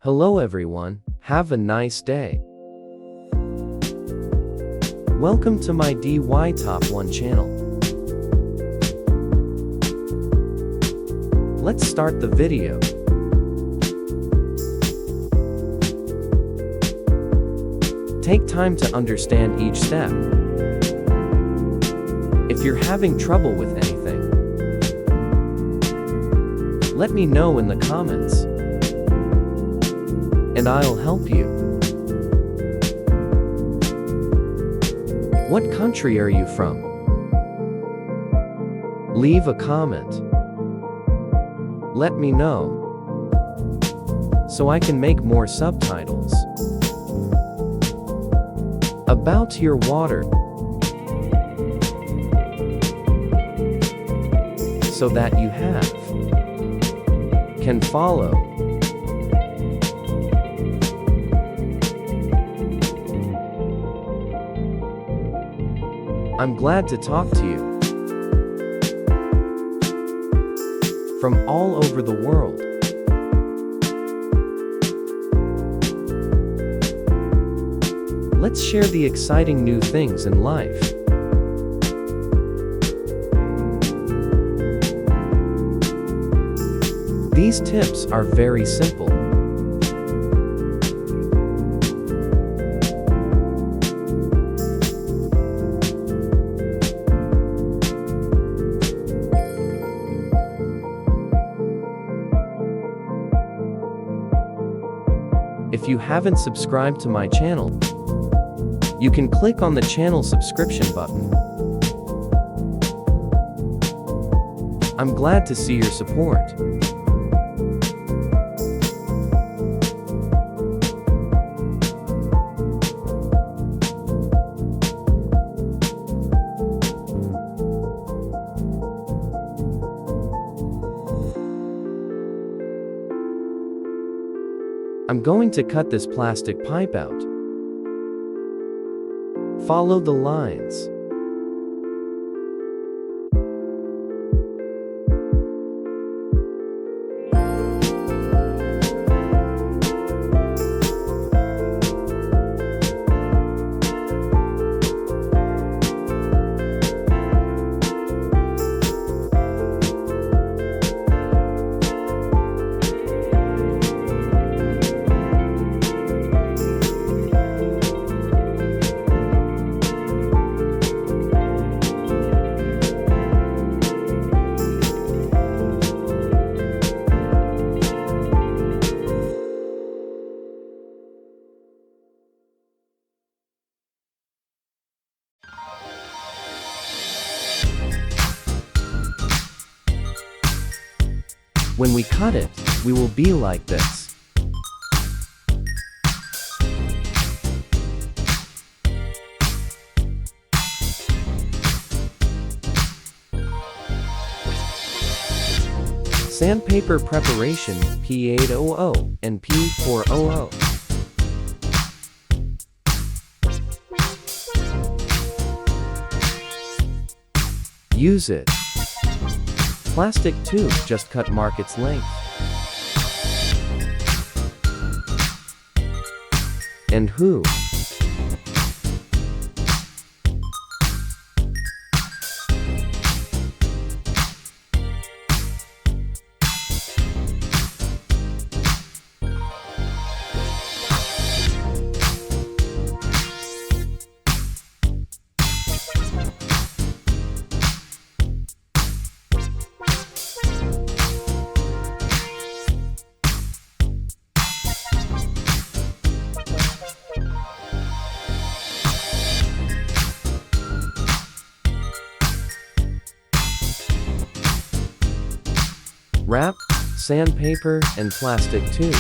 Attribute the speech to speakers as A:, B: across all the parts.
A: Hello everyone, have a nice day. Welcome to my DY Top 1 channel. Let's start the video. Take time to understand each step. If you're having trouble with anything, let me know in the comments, and I'll help you. What country are you from? Leave a comment. Let me know, so I can make more subtitles. About your water, so that you can follow. I'm glad to talk to you from all over the world. Let's share the exciting new things in life. These tips are very simple. If you haven't subscribed to my channel, you can click on the channel subscription button. I'm glad to see your support. I'm going to cut this plastic pipe out. Follow the lines. When we cut it, we will be like this. Sandpaper preparation P800 and P400. Use it. Plastic tube just cut mark its length. And who? Wrap, sandpaper, and plastic tube.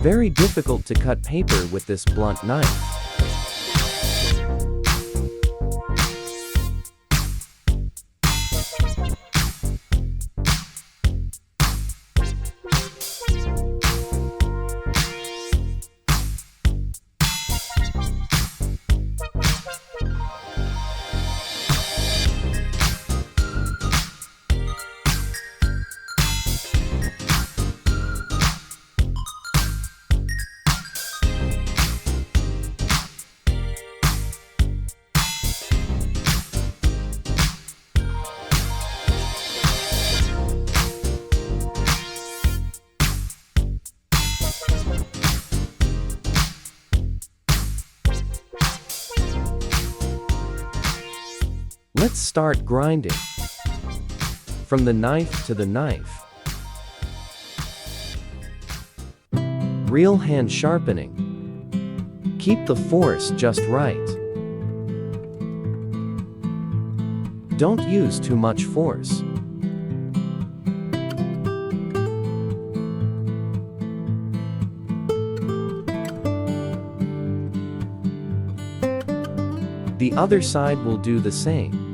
A: very difficult to cut paper with this blunt knife. Let's start grinding. From the knife to the knife. Real hand sharpening. Keep the force just right. Don't use too much force. The other side will do the same.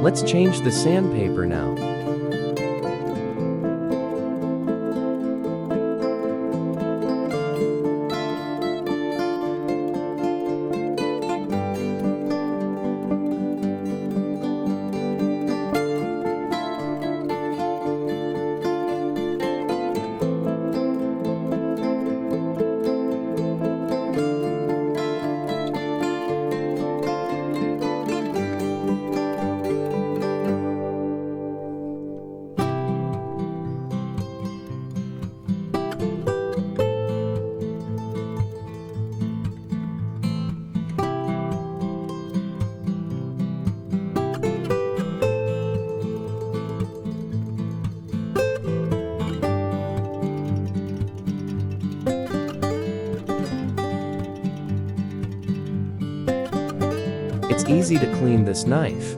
A: Let's change the sandpaper now. It's easy to clean this knife.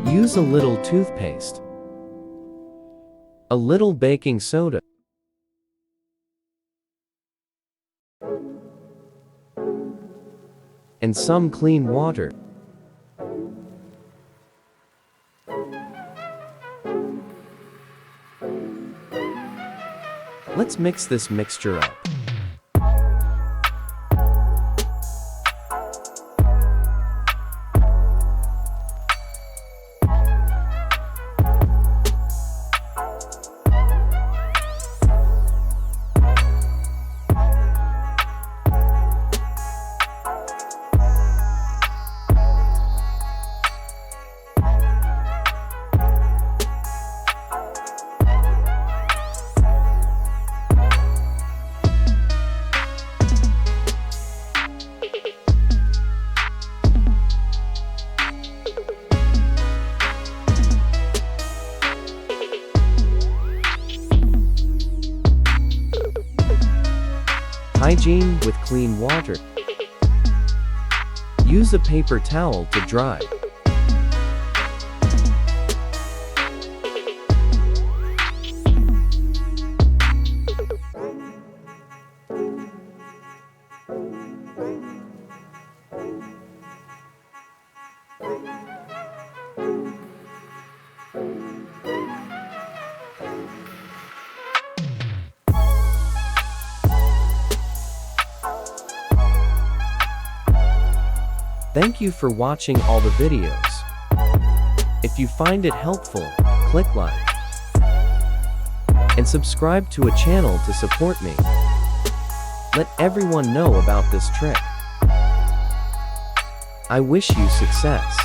A: Use a little toothpaste, a little baking soda, and some clean water. Let's mix this mixture up. Hygiene with clean water. Use a paper towel to dry. Thank you for watching all the videos. If you find it helpful, click like. and subscribe to a channel to support me. Let everyone know about this trick. I wish you success.